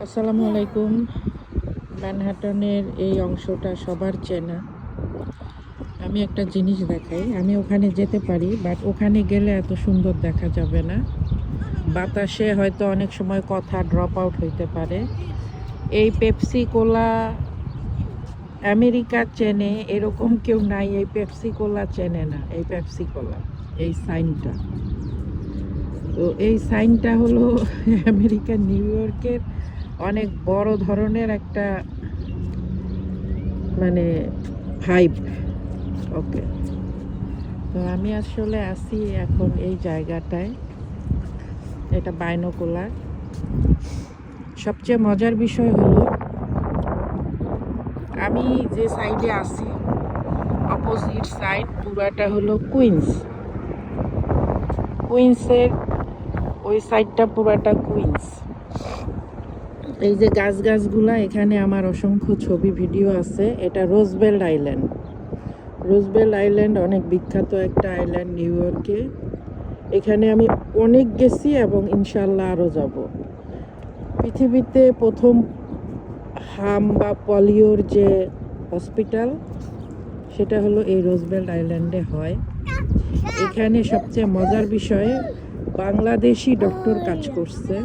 আসসালামু আলাইকুম। ম্যানহাটনের এই অংশটা সবার চেনা। আমি একটা জিনিস দেখাই, আমি ওখানে যেতে পারি, বাট ওখানে গেলে এত সুন্দর দেখা যাবে না। বাতাসে হয়তো অনেক সময় কথা ড্রপ আউট হইতে পারে। এই পেপসি কোলা আমেরিকা চেনে এরকম কেউ নাই। এই পেপসি কোলা চেনে না, এই পেপসি কোলা, এই সাইনটা। তো এই সাইনটা হলো আমেরিকা নিউ ইয়র্কের অনেক বড় ধরনের একটা মানে ভাইব। ওকে, তো আমি আসলে আছি এখন এই জায়গাটায়, এটা বাইনোকুলার। সবচেয়ে মজার বিষয় হলো আমি যে সাইডে আছি, অপোজিট সাইড পুরাটা হলো কুইন্সের ওই সাইডটা পুরাটা কুইন্স। এই যে গাছগুলা, এখানে আমার অসংখ্য ছবি ভিডিও আছে। এটা রোজবেল্ট আইল্যান্ড। রোজবেল্ট আইল্যান্ড অনেক বিখ্যাত একটা আইল্যান্ড নিউ ইয়র্কে। এখানে আমি অনেক গেছি এবং ইনশাল্লাহ আরও যাব। পৃথিবীতে প্রথম হাম বা পলিওর যে হসপিটাল, সেটা হলো এই রোজবেল্ট আইল্যান্ডে হয়। এখানে সবচেয়ে মজার বিষয়, বাংলাদেশি ডক্টর কাজ করছে।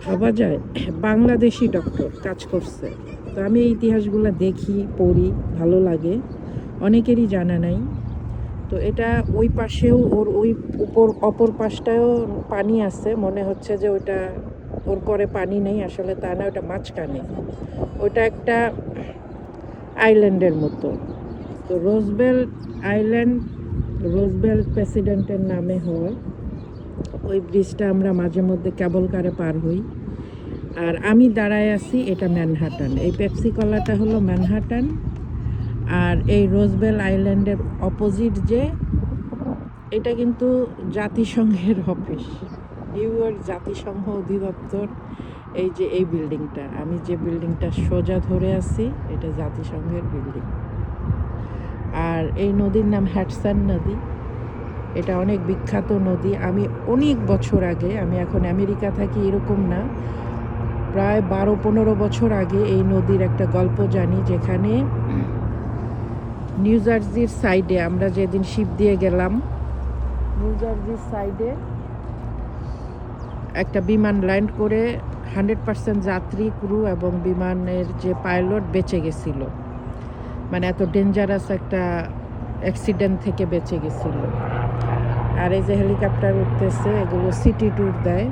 ভাবা যায় বাংলাদেশি ডক্টর কাজ করছে। তো আমি এই ইতিহাসগুলো দেখি, পড়ি, ভালো লাগে, অনেকেরই জানা নাই। তো এটা ওই পাশেও ওর ওই অপর পাশটায়ও পানি আছে, মনে হচ্ছে যে ওইটা ওর পরে পানি নেই, আসলে তা না, ওটা মাঝখানে। ওটা একটা আইল্যান্ডের মতো। তো রোজবেল্ট আইল্যান্ড রোজবেল্ট প্রেসিডেন্টের নামে হয়। ওই ব্রিজটা আমরা মাঝে মধ্যে কেবল কারে পার হই। আর আমি দাঁড়ায় আছি, এটা ম্যানহাটান। এই পেপসি কলাটা হলো ম্যানহাটান। আর এই রোজবেল্ট আইল্যান্ডের অপোজিট যে, এটা কিন্তু জাতিসংঘের অফিস, নিউ ইয়র্ক জাতিসংঘ অধিদপ্তর। এই যে এই বিল্ডিংটা, আমি যে বিল্ডিংটা সোজা ধরে আছি, এটা জাতিসংঘের বিল্ডিং। আর এই নদীর নাম হ্যাডসন নদী। এটা অনেক বিখ্যাত নদী। আমি অনেক বছর আগে, আমি এখন আমেরিকা থাকি এরকম না, প্রায় 12-15 বছর আগে এই নদীর একটা গল্প জানি, যেখানে নিউ জার্সির সাইডে, আমরা যেদিন শিপ দিয়ে গেলাম, নিউ জার্সির সাইডে একটা বিমান ল্যান্ড করে 100% যাত্রী, ক্রু এবং বিমানের যে পাইলট বেঁচে গেছিল। মানে এত ডেঞ্জারাস একটা অ্যাক্সিডেন্ট থেকে বেঁচে গেছিল। আর এই যে হেলিকপ্টার উঠতেছে, এগুলো সিটি ট্যুর দেয়।